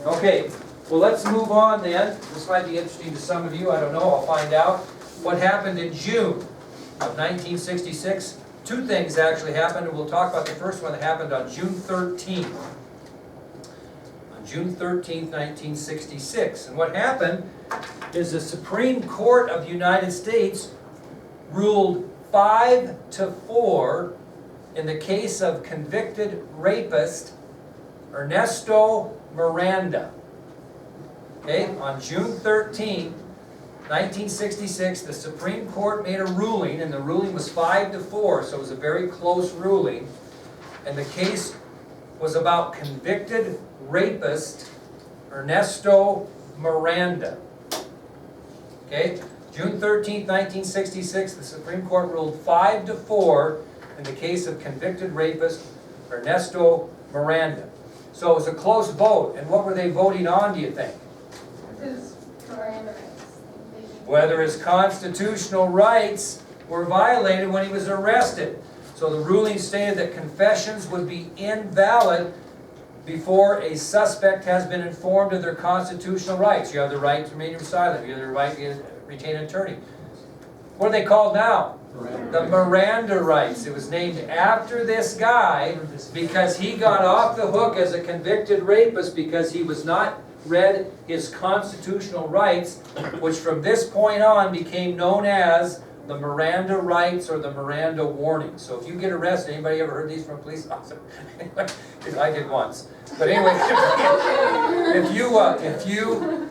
Okay, well, let's move on then. This might be interesting to some of you, I don't know, I'll find out. What happened in June of 1966? Two things actually happened, and we'll talk about the first one that happened on June 13th. On June 13th, 1966. And what happened is the Supreme Court of the United States ruled 5-4 in the case of convicted rapist Ernesto Miranda. Okay, on June 13, 1966, the Supreme Court made a ruling, and the ruling was 5-4, so it was a very close ruling. And the case was about convicted rapist Ernesto Miranda. Okay, June 13, 1966, the Supreme Court ruled 5-4 in the case of convicted rapist Ernesto Miranda. So it was a close vote, and what were they voting on, do you think? His rights. Whether his constitutional rights were violated when he was arrested. So the ruling stated that confessions would be invalid before a suspect has been informed of their constitutional rights. You have the right to remain silent. You have the right to retain an attorney. What are they called now? The Miranda rights. It was named after this guy because he got off the hook as a convicted rapist because he was not read his constitutional rights, which from this point on became known as the Miranda rights or the Miranda warnings. So if you get arrested, anybody ever heard these from a police officer? I did once. But anyway,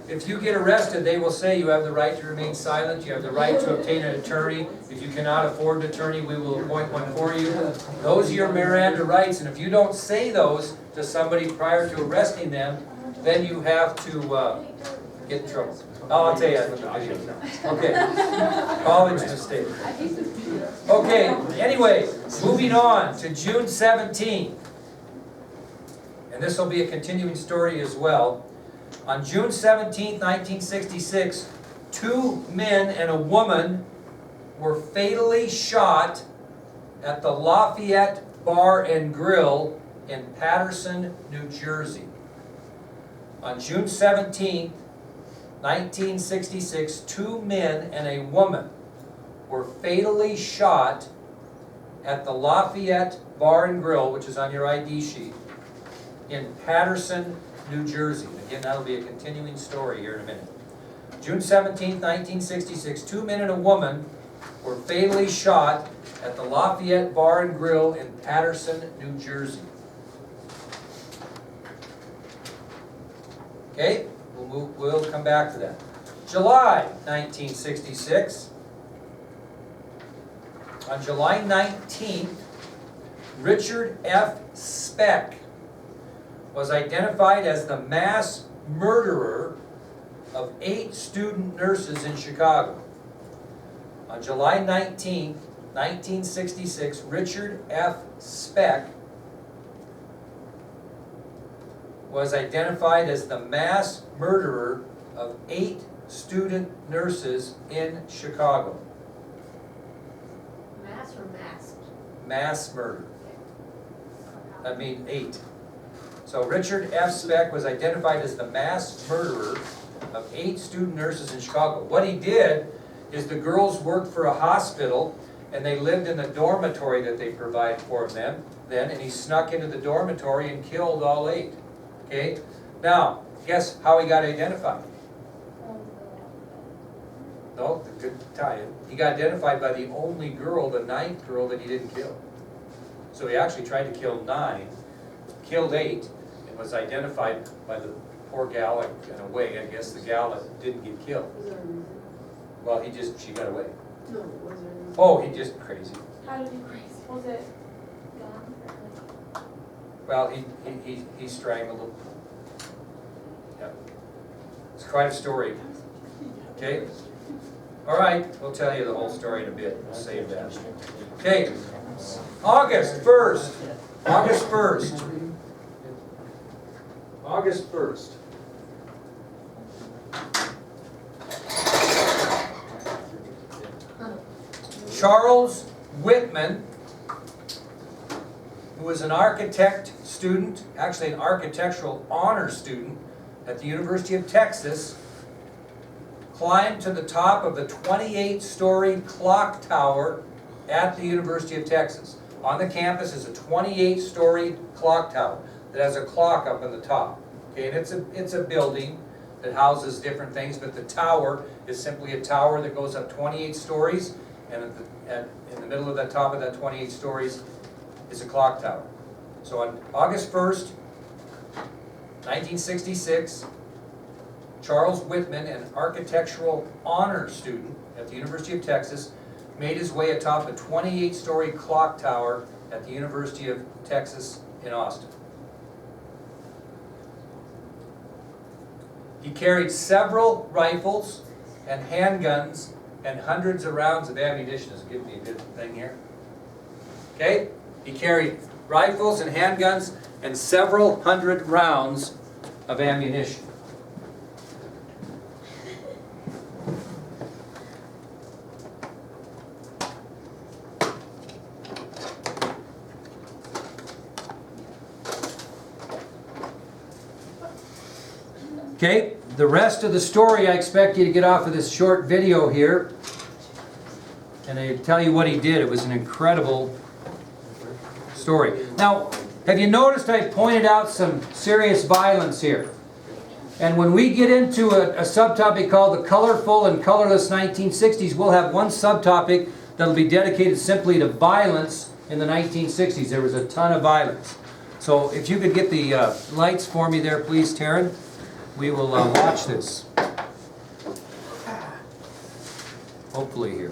if you get arrested, they will say you have the right to remain silent, you have the right to obtain an attorney. If you cannot afford an attorney, we will appoint one for you. Those are your Miranda rights, and if you don't say those to somebody prior to arresting them, then you have to get in trouble. Oh, I'll tell you after the video. Okay, college mistake. Okay, anyway, moving on to June 17th. And this will be a continuing story as well. On June 17th, 1966, 2 men and a woman were fatally shot at the Lafayette Bar and Grill in Paterson, New Jersey. On June 17th, 1966, 2 men and a woman were fatally shot at the Lafayette Bar and Grill, which is on your ID sheet, in Paterson, New Jersey. Again, that'll be a continuing story here in a minute. June 17, 1966, 2 men and a woman were fatally shot at the Lafayette Bar and Grill in Paterson, New Jersey. Okay, we'll come back to that. July 1966. On July 19th, Richard F. Speck was identified as the mass murderer of 8 student nurses in Chicago. On July 19th, 1966, Richard F. Speck was identified as the mass murderer of 8 student nurses in Chicago. Mass or masked? Mass murder. That means 8. So Richard F. Speck was identified as the mass murderer of 8 student nurses in Chicago. What he did is the girls worked for a hospital and they lived in the dormitory that they provided for them then, and he snuck into the dormitory and killed all 8. Okay? Now, guess how he got identified? No, good tie-in. He got identified by the only girl, the 9th girl that he didn't kill. So he actually tried to kill 9, killed 8, and was identified by the poor gal in a way. I guess the gal that didn't get killed. Was there a reason? Well, she got away. No, was there a reason? Oh, he just crazy. How did he crazy? Was it gone? Well, he strangled him. Yep. It's quite a story. Okay? All right, we'll tell you the whole story in a bit. We'll save that. Okay. August 1st. August 1st. August 1st. Charles Whitman, who was an architect student, actually an architectural honor student, at the University of Texas climbed to the top of the 28-story clock tower at the University of Texas. On the campus is a 28-story clock tower that has a clock up on the top. Okay, and it's a building that houses different things, but the tower is simply a tower that goes up 28 stories, and in the middle of the top of that 28 stories is a clock tower. So on August 1st, 1966, Charles Whitman, an architectural honors student at the University of Texas, made his way atop a 28-story clock tower at the University of Texas in Austin. He carried several rifles and handguns and hundreds of rounds of ammunition. This will give me a good thing here. Okay? He carried rifles and handguns and several hundred rounds of ammunition. Okay, the rest of the story I expect you to get off of this short video here. And I tell you what he did. It was an incredible story. Now, have you noticed I pointed out some serious violence here? And when we get into a subtopic called the colorful and colorless 1960s, we'll have one subtopic that'll be dedicated simply to violence in the 1960s. There was a ton of violence. So if you could get the lights for me there, please, Taryn. We will watch this. Hopefully here.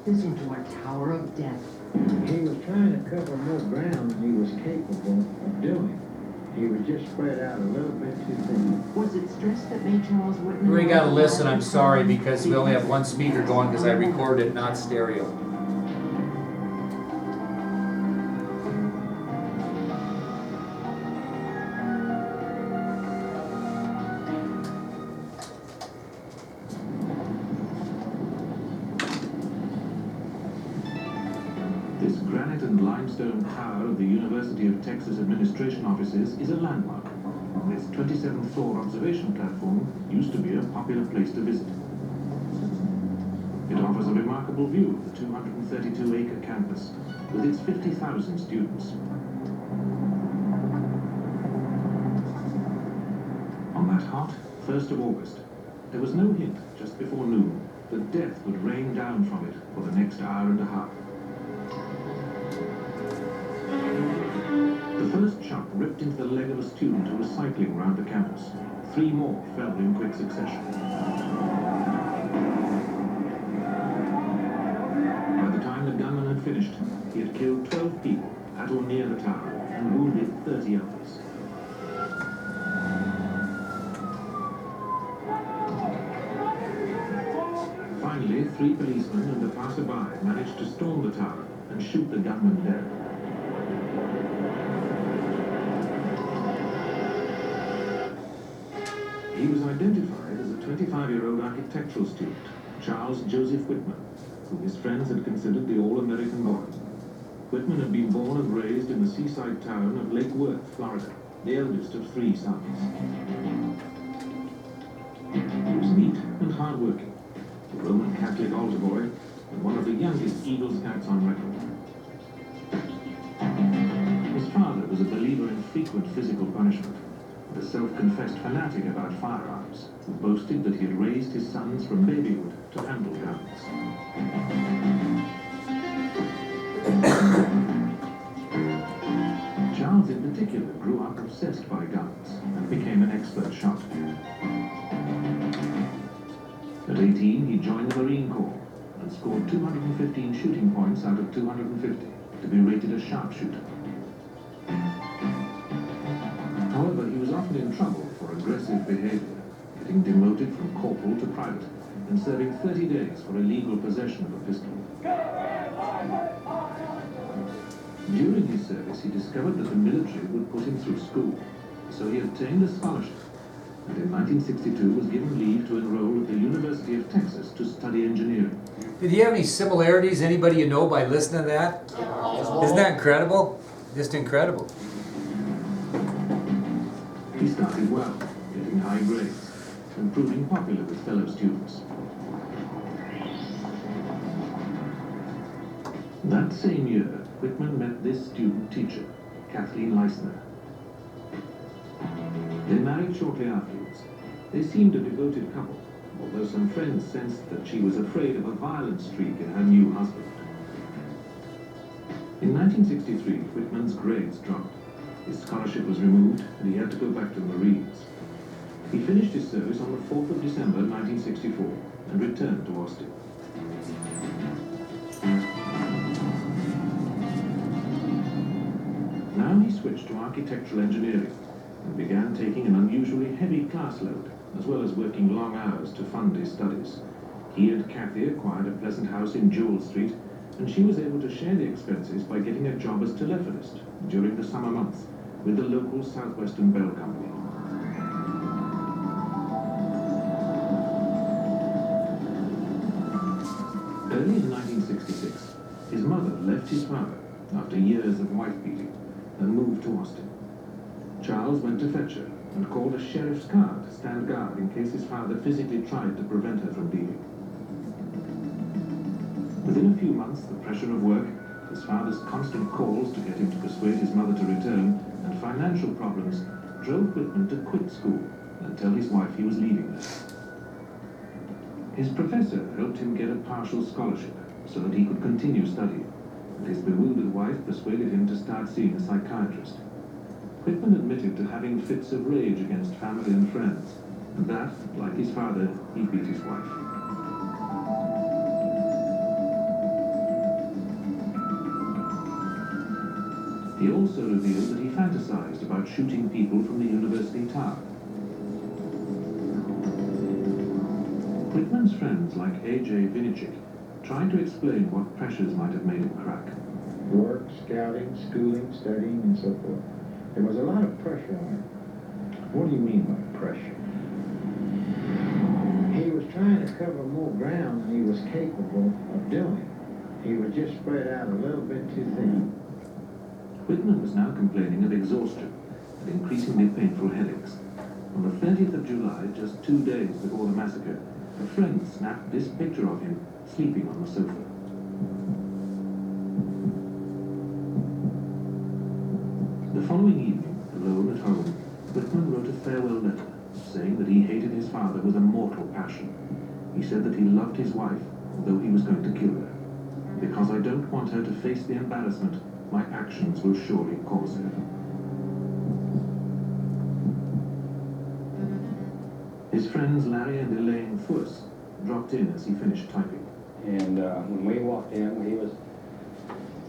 This into our tower of death. He was trying to cover more ground than he was capable of doing. He was just spread out a little bit too thin. Was it stress that made Charles Whitman... We gotta listen, I'm sorry, because we only have one speaker going because I recorded it, not stereo. This granite and limestone tower of the University of Texas Administration offices is a landmark. This 27th floor observation platform used to be a popular place to visit. It offers a remarkable view of the 232-acre campus with its 50,000 students. On that hot 1st of August, there was no hint just before noon that death would rain down from it for the next hour and a half. The first shot ripped into the leg of a student who was cycling around the campus. 3 more fell in quick succession. By the time the gunman had finished, he had killed 12 people at or near the tower and wounded 30 others. Finally, 3 policemen and a passerby managed to storm the tower and shoot the gunman dead. He was identified as a 25-year-old architectural student, Charles Joseph Whitman, whom his friends had considered the all-American boy. Whitman had been born and raised in the seaside town of Lake Worth, Florida, the eldest of 3 sons. He was neat and hard-working, a Roman Catholic altar boy, and one of the youngest Eagle Scouts on record. His father was a believer in frequent physical punishment, a self-confessed fanatic about firearms, who boasted that he had raised his sons from babyhood to handle guns. Charles in particular grew up obsessed by guns and became an expert shot. At 18, he joined the Marine Corps and scored 215 shooting points out of 250 to be rated a sharpshooter. However, he was often in trouble for aggressive behavior, getting demoted from corporal to private and serving 30 days for illegal possession of a pistol. During his service, he discovered that the military would put him through school, so he obtained a scholarship and in 1962 was given leave to enroll at the University of Texas to study engineering. Did he have any similarities, anybody you know, by listening to that? Isn't that incredible? Just incredible. He started well, getting high grades, and proving popular with fellow students. That same year, Whitman met this student teacher, Kathleen Leisner. They married shortly afterwards. They seemed a devoted couple, although some friends sensed that she was afraid of a violent streak in her new husband. In 1963, Whitman's grades dropped. His scholarship was removed, and he had to go back to the Marines. He finished his service on the 4th of December 1964 and returned to Austin. Now he switched to architectural engineering and began taking an unusually heavy class load, as well as working long hours to fund his studies. He and Kathy acquired a pleasant house in Jewel Street, and she was able to share the expenses by getting a job as telephonist during the summer months with the local Southwestern Bell Company. Early in 1966, his mother left his father after years of wife-beating and moved to Austin. Charles went to fetch her and called a sheriff's car to stand guard in case his father physically tried to prevent her from leaving. Within a few months, the pressure of work, his father's constant calls to get him to persuade his mother to return, and financial problems drove Whitman to quit school and tell his wife he was leaving her. His professor helped him get a partial scholarship so that he could continue studying, and his bewildered wife persuaded him to start seeing a psychiatrist. Whitman admitted to having fits of rage against family and friends, and that, like his father, he beat his wife. He also revealed that he fantasized about shooting people from the university tower. Whitman's friends like A.J. Vinicic tried to explain what pressures might have made him crack. Work, scouting, schooling, studying, and so forth. There was a lot of pressure on him. What do you mean by pressure? He was trying to cover more ground than he was capable of doing. He was just spread out a little bit too thin. Whitman was now complaining of exhaustion and increasingly painful headaches. On the 30th of July, just 2 days before the massacre, a friend snapped this picture of him sleeping on the sofa. The following evening, alone at home, Whitman wrote a farewell letter, saying that he hated his father with a mortal passion. He said that he loved his wife, although he was going to kill her. Because I don't want her to face the embarrassment my actions will surely cause her. His friends Larry and Elaine Fuss dropped in as he finished typing. And when we walked in,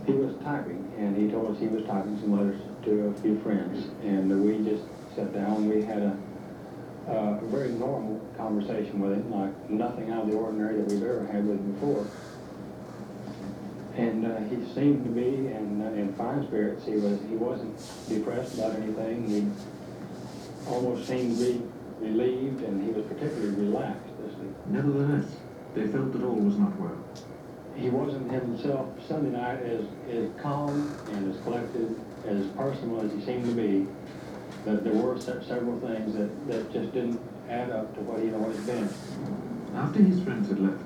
he was typing, and he told us he was typing some letters to a few friends, and we just sat down. We had a very normal conversation with him, like nothing out of the ordinary that we've ever had with him before. And he seemed to be in fine spirits. He wasn't depressed about anything. He almost seemed to be relieved, and he was particularly relaxed this week. Nevertheless, they felt that all was not well. He wasn't himself Sunday night as calm and as collected, as personal as he seemed to be. That there were several things that just didn't add up to what he'd always been. After his friends had left,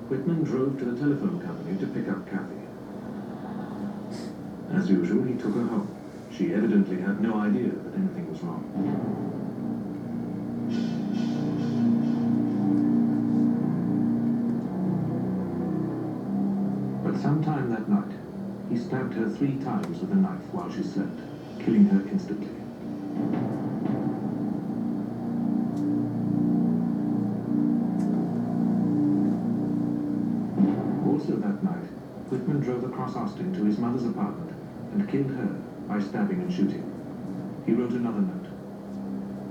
Whitman drove to the telephone company to pick up Kathy. As usual, he took her home. She evidently had no idea that anything was wrong. But sometime that night, he stabbed her 3 times with a knife while she slept, killing her instantly. Also that night, Whitman drove across Austin to his mother's apartment and killed her by stabbing and shooting. He wrote another note.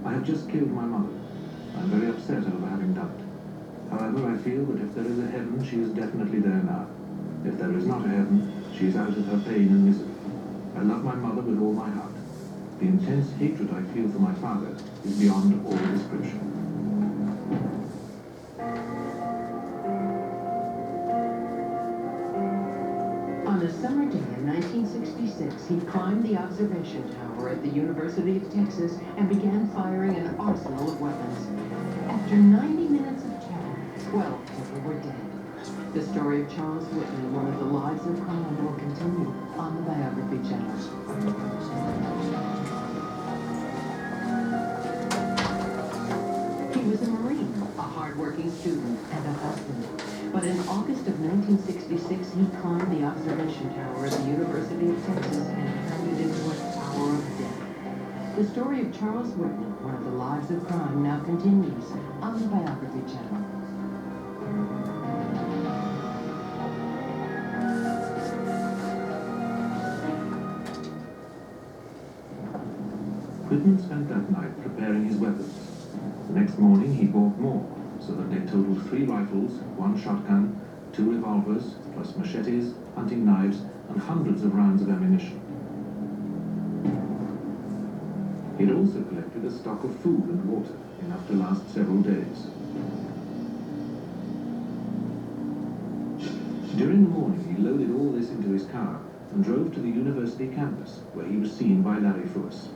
I have just killed my mother. I'm very upset over having done it. However, I feel that if there is a heaven, she is definitely there now. If there is not a heaven, she is out of her pain and misery. I love my mother with all my heart. The intense hatred I feel for my father is beyond all description. On a summer day in 1966, he climbed the observation tower at the University of Texas and began firing an arsenal of weapons. After 90 minutes of terror, 12 people were dead. The story of Charles Whitman, one of the lives of crime, will continue on the Biography Channel. He was a Marine, a hard-working student, and a husband. But in August of 1966, he climbed the observation tower at the University of Texas and turned it into a tower of death. The story of Charles Whitman, one of the lives of crime, now continues on the Biography Channel. Whitman spent that night preparing his weapons. The next morning he bought more, so that they totaled 3 rifles, 1 shotgun, 2 revolvers, plus machetes, hunting knives, and hundreds of rounds of ammunition. He had also collected a stock of food and water, enough to last several days. During the morning, he loaded all this into his car and drove to the university campus, where he was seen by Larry Fuss.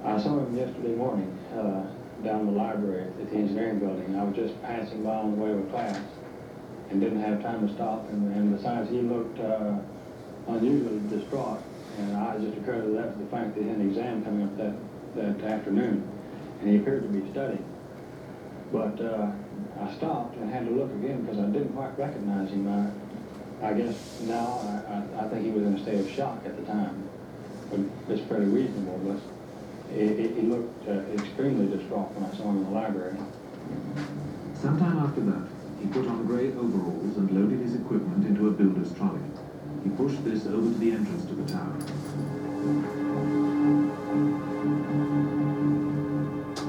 I saw him yesterday morning down the library at the engineering building. I was just passing by on the way to class and didn't have time to stop. And besides, he looked unusually distraught. And I just occurred to that the fact that he had an exam coming up that afternoon, and he appeared to be studying. But I stopped and had to look again because I didn't quite recognize him. I guess now I think he was in a state of shock at the time. But it's pretty reasonable, but he looked extremely distraught when I saw him in the library. Sometime after that, he put on grey overalls and loaded his equipment into a builder's trolley. He pushed this over to the entrance to the tower.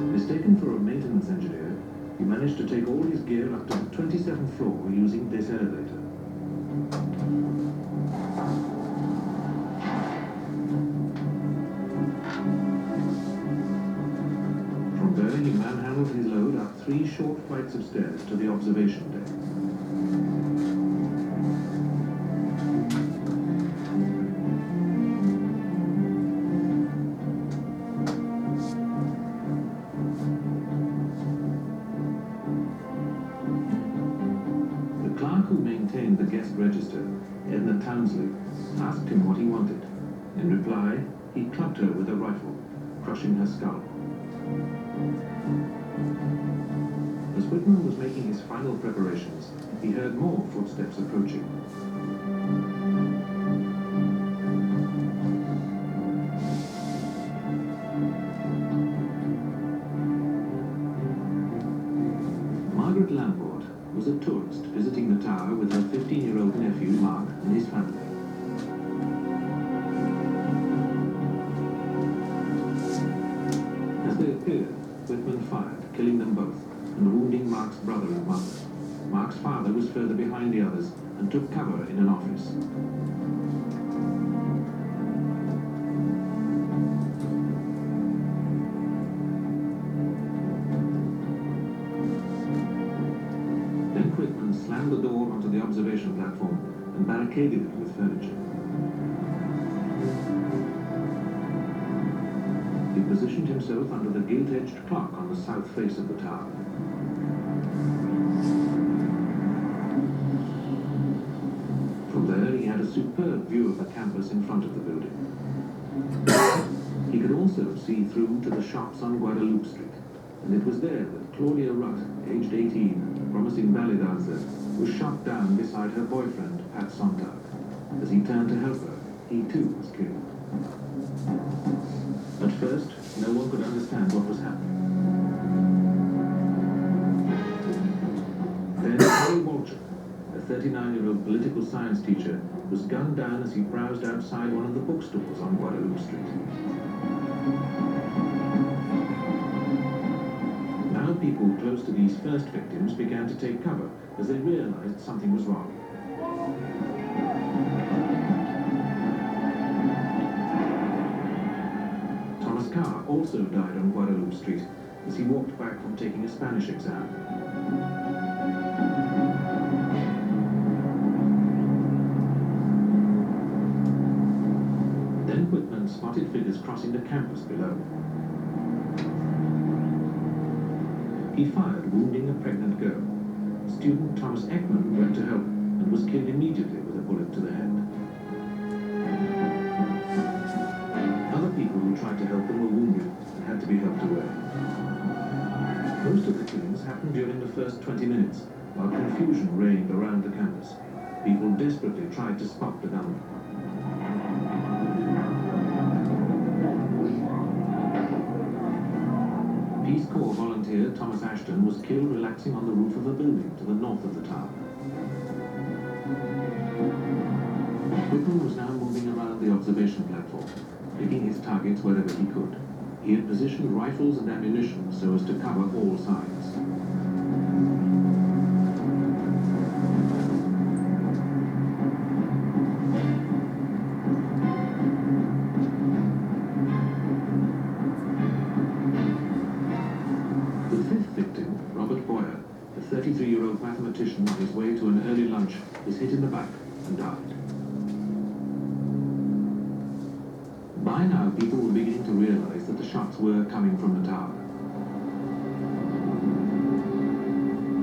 Mistaken for a maintenance engineer, he managed to take all his gear up to the 27th floor using this elevator. From there, he manhandled his load up 3 short flights of stairs to the observation deck. The guest register, Edna Townsley, asked him what he wanted. In reply, he clubbed her with a rifle, crushing her skull. As Whitman was making his final preparations, he heard more footsteps approaching. Margaret Lambert was a tourist visiting the tower with her 15-year-old nephew, Mark, and his family. As they appeared, Whitman fired, killing them both, and wounding Mark's brother and mother. Mark's father was further behind the others and took cover in an office. Slammed the door onto the observation platform and barricaded it with furniture. He positioned himself under the gilt-edged clock on the south face of the tower. From there, he had a superb view of the campus in front of the building. He could also see through to the shops on Guadalupe Street, and it was there that Claudia Rutt, aged 18, promising ballet dancer, was shot down beside her boyfriend, Pat Sontag. As he turned to help her, he too was killed. At first, no one could understand what was happening. Then Harry Walcher, a 39-year-old political science teacher, was gunned down as he browsed outside one of the bookstores on Guadalupe Street. Now people close to these first victims began to take cover as they realized something was wrong. car also died on Guadalupe Street as he walked back from taking a Spanish exam. Then Whitman spotted figures crossing the campus below. He fired, wounding a pregnant girl. Student Thomas Ekman went to help and was killed immediately with a bullet to the head. Other people who tried to help them were wounded and had to be helped away. Most of the killings happened during the first 20 minutes, while confusion reigned around the campus. People desperately tried to spot the gunman. Peace Corps volunteer Thomas Ashton was killed relaxing on the roof of a building to the north of the tower. Whitman was now moving around the observation platform, picking his targets wherever he could. He had positioned rifles and ammunition so as to cover all sides. The fifth victim, Robert Boyer, a 33-year-old mathematician on his way to an early lunch, was hit in the back and died. By now, people were beginning to realize that the shots were coming from the tower.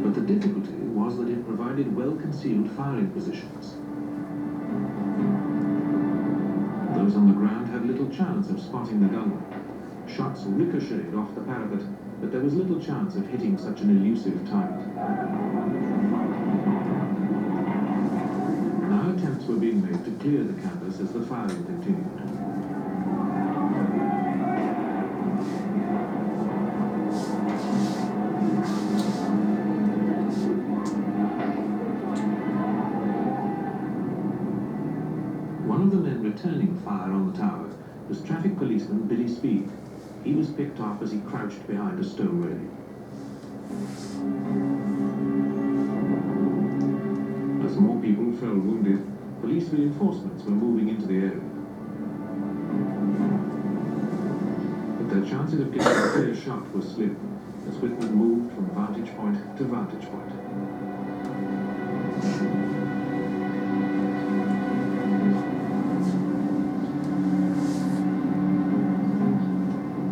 But the difficulty was that it provided well-concealed firing positions. Those on the ground had little chance of spotting the gunman. Shots ricocheted off the parapet, but there was little chance of hitting such an elusive target. Now attempts were being made to clear the campus as the firing continued. One of the men returning fire on the tower was traffic policeman Billy Speed. He was picked off as he crouched behind a stone railing. As more people fell wounded, police reinforcements were moving into the area. But their chances of getting a clear shot were slim as Whitman moved from vantage point to vantage point.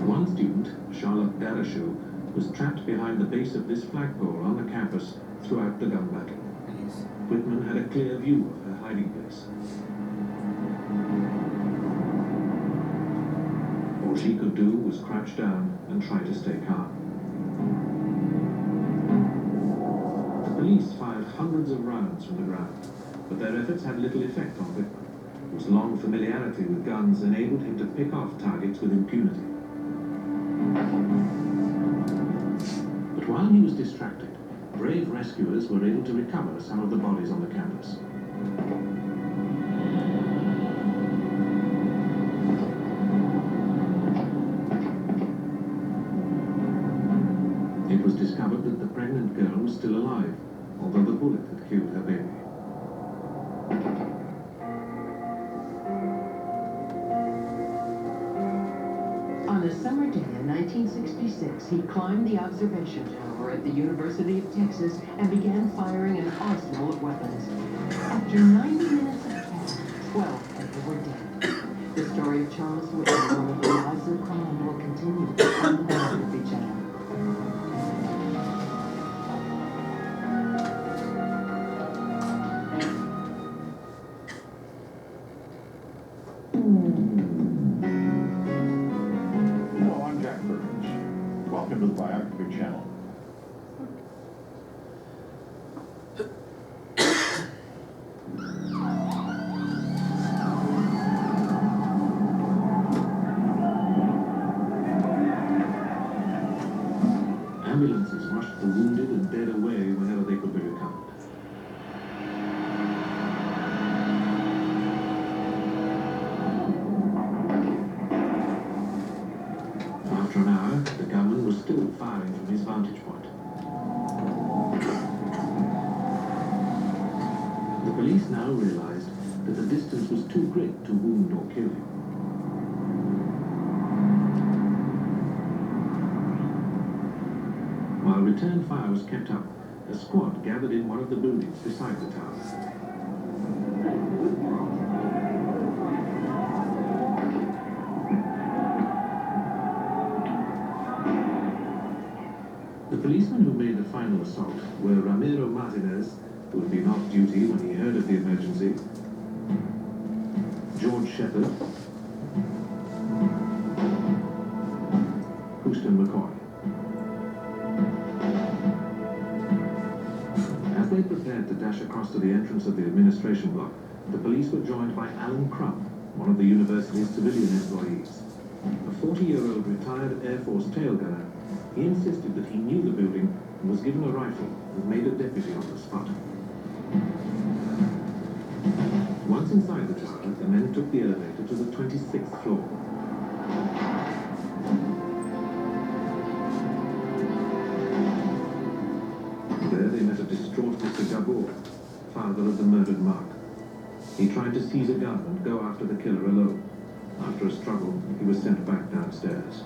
One student, Charlotte Darashu, was trapped behind the base of this flagpole on the campus throughout the gun battle. Whitman had a clear view of her hiding place. All she could do was crouch down and try to stay calm. The police fired hundreds of rounds from the ground, but their efforts had little effect on Whitman, whose long familiarity with guns enabled him to pick off targets with impunity. But while he was distracted, brave rescuers were able to recover some of the bodies on the campus. It was discovered that the pregnant girl was still alive, although the bullet had killed her baby. On a summer day in 1966, he climbed the observation tower at the University of Texas and began firing an arsenal of weapons. After 90 minutes of attack, 12 people were dead. The story of Charles Whitman, one of the lives of crime, will continue on the LBJ Channel. Welcome to the Biography Channel. Ambulances rushed the wounded and dead away whenever they could be recovered. After an hour, the gunman was still firing from his vantage point. The police now realized that the distance was too great to wound or kill him. return fire was kept up, a squad gathered in one of the buildings beside the tower. The policemen who made the final assault were Ramiro Martinez, who had been off duty when he heard of the emergency, George Shepard, Houston McCoy. As they prepared to dash across to the entrance of the administration block, the police were joined by Alan Crump, one of the university's civilian employees. A 40-year-old retired Air Force tail gunner, he insisted that he knew the building and was given a rifle and made a deputy on the spot. Once inside the tower, the men took the elevator to the 26th floor. There they met a distraught Mr. Gabor, father of the murdered Mark. He tried to seize a gun and go after the killer alone. After a struggle, he was sent back downstairs.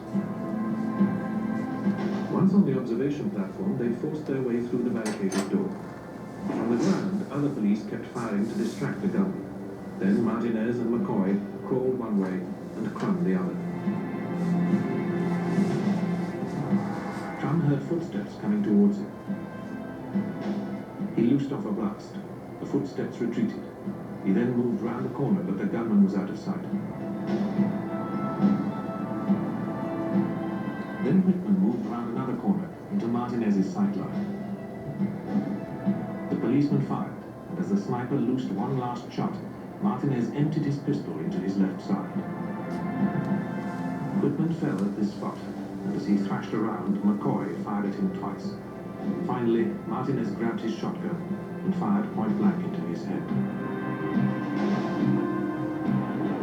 Once on the observation platform, they forced their way through the barricaded door. On the ground, other police kept firing to distract the gunman. Then Martinez and McCoy crawled one way and Crum the other. Crum heard footsteps coming towards him. He loosed off a blast. The footsteps retreated. He then moved round the corner, but the gunman was out of sight. Then Whitman moved round another corner into Martinez's sight line. The policeman fired, and as the sniper loosed one last shot, Martinez emptied his pistol into his left side. Whitman fell at this spot, and as he thrashed around, McCoy fired at him twice. Finally, Martinez grabbed his shotgun and fired point blank into his head.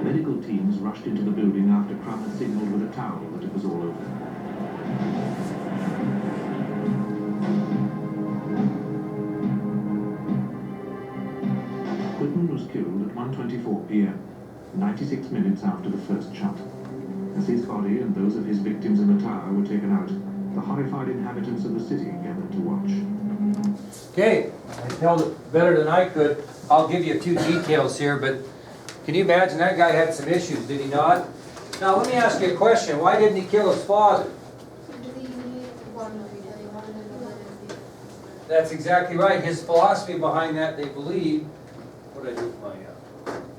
Medical teams rushed into the building after Crum had signaled with a towel that it was all over. Whitman was killed at 1:24 p.m., 96 minutes after the first shot. As his body and those of his victims in the tower were taken out, the horrified inhabitants of the city gathered to watch. Okay, I held it better than I could. I'll give you a few details here, but can you imagine that guy had some issues, did he not? Now let me ask you a question. Why didn't he kill his father? That's exactly right. His philosophy behind that, they believe, what did I do with my,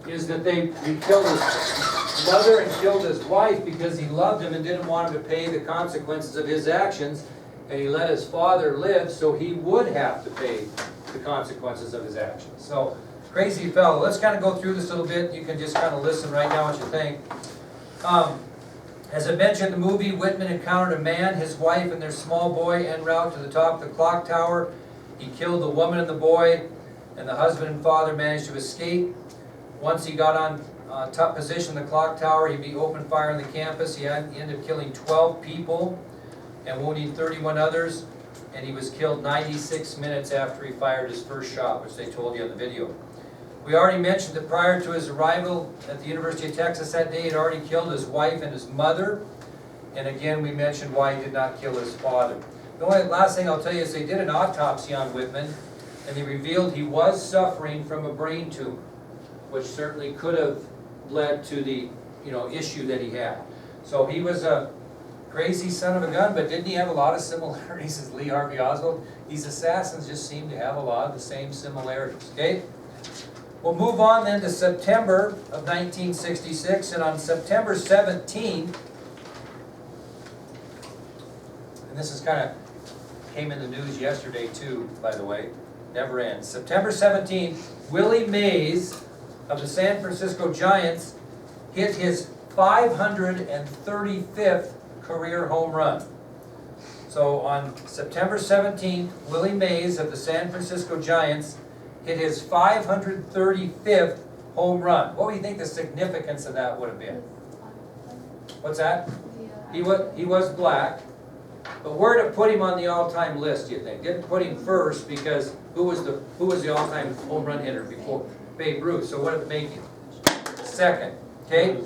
is that he killed his mother and killed his wife because he loved him and didn't want him to pay the consequences of his actions, and he let his father live so he would have to pay the consequences of his actions. So, crazy fellow. Let's kind of go through this a little bit. You can just kind of listen right now what you think. As I mentioned in the movie, Whitman encountered a man, his wife, and their small boy en route to the top of the clock tower. He killed the woman and the boy, and the husband and father managed to escape. Once he got on top position in the clock tower, he opened fire on the campus. He ended up killing 12 people and wounding 31 others, and he was killed 96 minutes after he fired his first shot, which they told you on the video. We already mentioned that prior to his arrival at the University of Texas that day, he had already killed his wife and his mother. And again, we mentioned why he did not kill his father. The only last thing I'll tell you is they did an autopsy on Whitman, and they revealed he was suffering from a brain tumor, which certainly could have led to the issue that he had. So he was a crazy son of a gun, but didn't he have a lot of similarities as Lee Harvey Oswald? These assassins just seem to have a lot of the same similarities, okay? We'll move on then to September of 1966, and on September 17th, and this is kind of came in the news yesterday too, by the way, never ends. September 17th, Willie Mays of the San Francisco Giants hit his 535th career home run. So on September 17th, Willie Mays of the San Francisco Giants hit his 535th home run. What do you think the significance of that would have been? What's that? He was black. But where did it put him on the all-time list, do you think? Didn't put him first because who was the all-time home run hitter before Babe Ruth? So what did it make him? Second. Okay?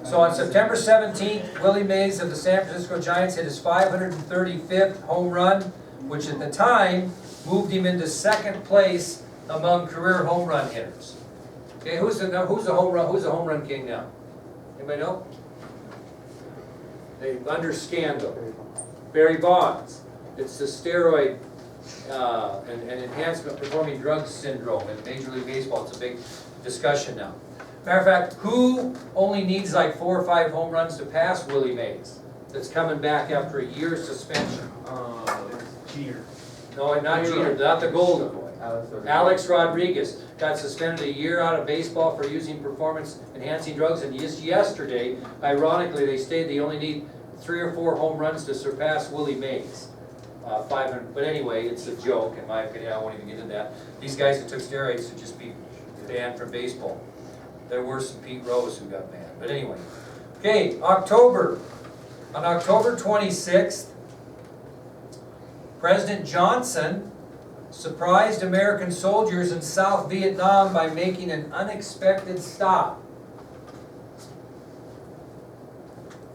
So on September 17th, Willie Mays of the San Francisco Giants hit his 535th home run. which at the time moved him into second place among career home run hitters. Okay, who's the home run king now? Anybody know? Under scandal. Barry Bonds. It's the steroid and enhancement performing drugs syndrome in Major League Baseball. It's a big discussion now. Matter of fact, who only needs like 4 or 5 home runs to pass Willie Mays? That's coming back after a year's suspension. Cheater. No, not Jeter, not the golden boy. Alex Rodriguez got suspended a year out of baseball for using performance-enhancing drugs, and just yesterday, ironically, they stated they only need 3 or 4 home runs to surpass Willie Mays. 500, but anyway, it's a joke, in my opinion. I won't even get into that. These guys that took steroids should just be banned from baseball. There were some Pete Rose who got banned, but anyway. Okay, October. On October 26th, President Johnson surprised American soldiers in South Vietnam by making an unexpected stop.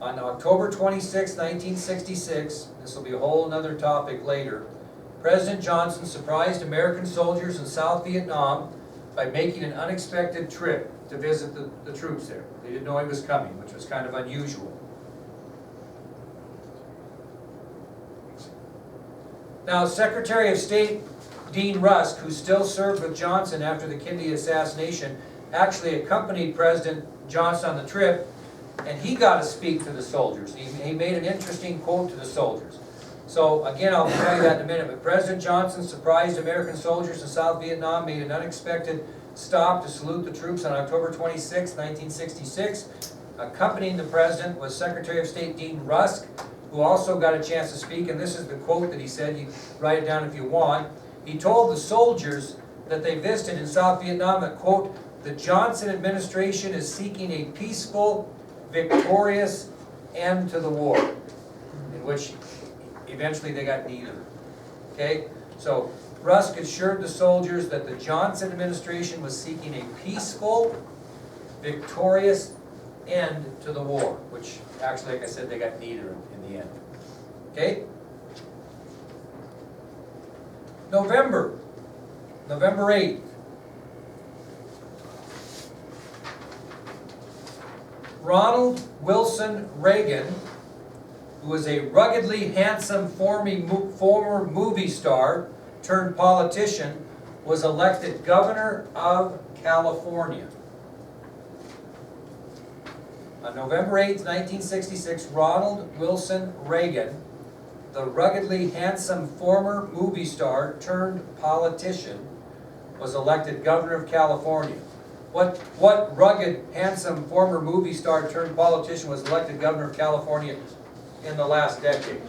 On October 26, 1966, this will be a whole nother topic later, President Johnson surprised American soldiers in South Vietnam by making an unexpected trip to visit the troops there. They didn't know he was coming, which was kind of unusual. Now, Secretary of State Dean Rusk, who still served with Johnson after the Kennedy assassination, actually accompanied President Johnson on the trip, and he got to speak to the soldiers. He made an interesting quote to the soldiers. So again, I'll tell you that in a minute, but President Johnson surprised American soldiers in South Vietnam, made an unexpected stop to salute the troops on October 26, 1966. Accompanying the president was Secretary of State Dean Rusk, who also got a chance to speak, and this is the quote that he said. You write it down if you want. He told the soldiers that they visited in South Vietnam that, quote, "The Johnson administration is seeking a peaceful, victorious end to the war," in which eventually they got neither. Okay? So Rusk assured the soldiers that the Johnson administration was seeking a peaceful, victorious end to the war, which actually, like I said, they got neither in the end. Okay? November 8th. Ronald Wilson Reagan, who was a ruggedly handsome former movie star turned politician, was elected governor of California. On November 8, 1966, Ronald Wilson Reagan, the ruggedly handsome former movie star turned politician, was elected governor of California. What rugged, handsome former movie star turned politician was elected governor of California in the last decade?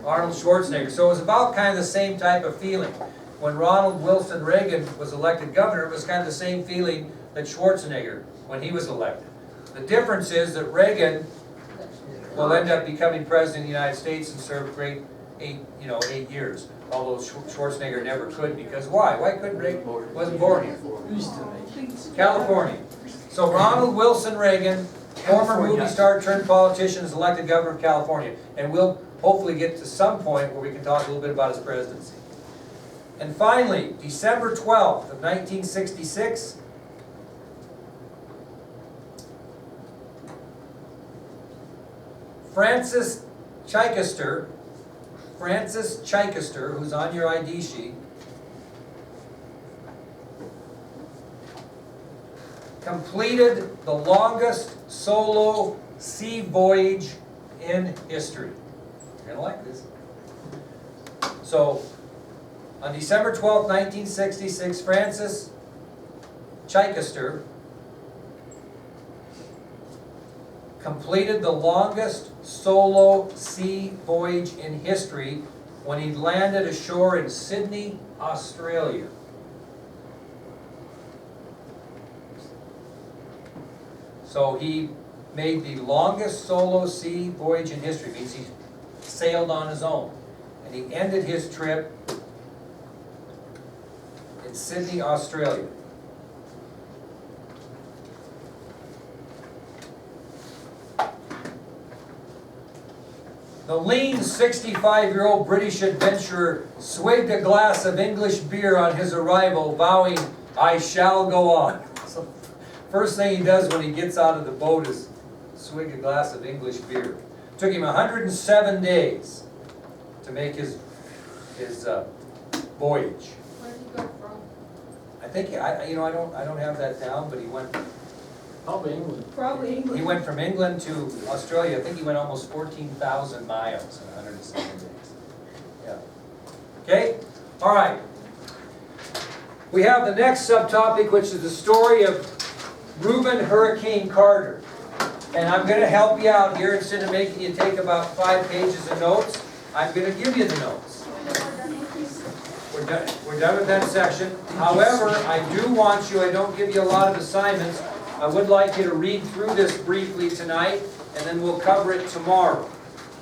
Arnold Schwarzenegger. So it was about kind of the same type of feeling. When Ronald Wilson Reagan was elected governor, it was kind of the same feeling that Schwarzenegger when he was elected. The difference is that Reagan will end up becoming president of the United States and serve great 8 years. Although Schwarzenegger never could, because why? Why couldn't Reagan? Wasn't born here. California. So Ronald Wilson Reagan, former movie star turned politician, is elected governor of California. And we'll hopefully get to some point where we can talk a little bit about his presidency. And finally, December 12th of 1966, Francis Chichester, who's on your ID sheet, completed the longest solo sea voyage in history. You're gonna like this. So, on December 12, 1966, Francis Chichester completed the longest solo sea voyage in history when he landed ashore in Sydney, Australia. So he made the longest solo sea voyage in history. It means he sailed on his own. And he ended his trip in Sydney, Australia. The lean 65-year-old British adventurer swigged a glass of English beer on his arrival, vowing, "I shall go on." So, first thing he does when he gets out of the boat is swig a glass of English beer. Took him 107 days to make his voyage. Where did he go from? I think, I don't have that down, but he went Probably England. Probably England. He went from England to Australia. I think he went almost 14,000 miles in 107 days. Yeah. Okay? All right. We have the next subtopic, which is the story of Reuben Hurricane Carter. And I'm going to help you out here. Instead of making you take about 5 pages of notes, I'm going to give you the notes. We're done with that section. However, I do want you, I don't give you a lot of assignments. I would like you to read through this briefly tonight, and then we'll cover it tomorrow.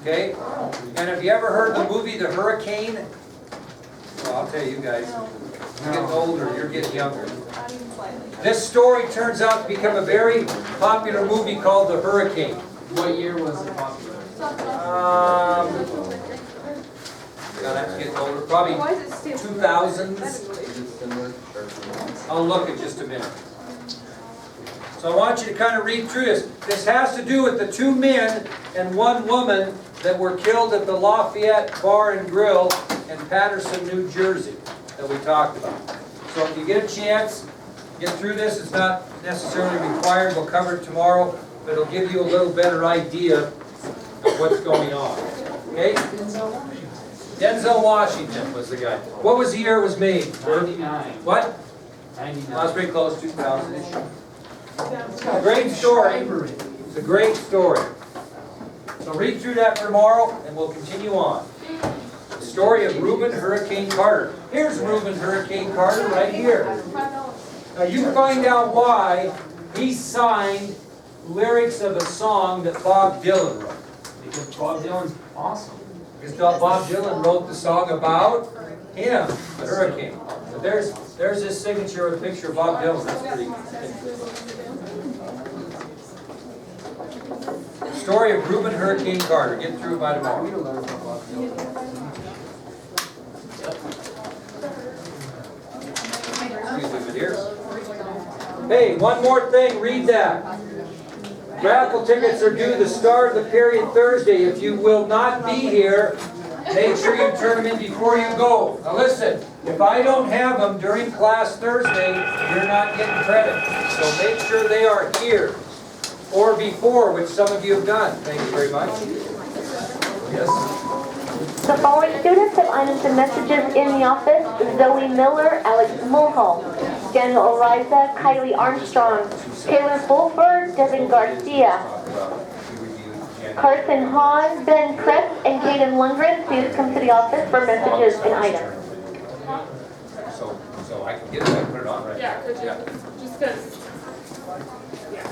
Okay? And have you ever heard the movie The Hurricane? Well, I'll tell you guys. You're getting older, you're getting younger. This story turns out to become a very popular movie called The Hurricane. What year was it popular? God, that's getting older. Probably Why is it still? 2000s. I'll look in just a minute. So I want you to kind of read through this. This has to do with the 2 men and 1 woman that were killed at the Lafayette Bar and Grill in Patterson, New Jersey, that we talked about. So if you get a chance, get through this. It's not necessarily required. We'll cover it tomorrow, but it'll give you a little better idea of what's going on. Okay? Denzel Washington was the guy. What was the year it was made? 99. What? 99. I was pretty close, 2000-ish. A great story. It's a great story. So read through that tomorrow, and we'll continue on. The story of Reuben Hurricane Carter. Here's Reuben Hurricane Carter right here. Now you find out why he signed lyrics of a song that Bob Dylan wrote. Because Bob Dylan's awesome. Because Bob Dylan wrote the song about him, the hurricane. So there's his signature with a picture of Bob Dylan. That's pretty interesting. Story of Reuben Hurricane Carter. Get through it by tomorrow. We don't learn about Bob Dylan. Excuse me, but here. Hey, one more thing. Read that. Raffle tickets are due the start of the period Thursday. If you will not be here, make sure you turn them in before you go. Now listen, if I don't have them during class Thursday, you're not getting credit. So make sure they are here. Or before, which some of you have done. Thank you very much. Yes? The following students have items and messages in the office: Zoe Miller, Alex Mulhall, Daniel Ariza, Kylie Armstrong, Taylor Fulford, Devin Garcia, Carson Hahn, Ben Kretz, and Kaden Lundgren. Please come to the office for messages and items. So I can get it, I can put it on right now. Yeah, could you, Yeah. just because, yeah.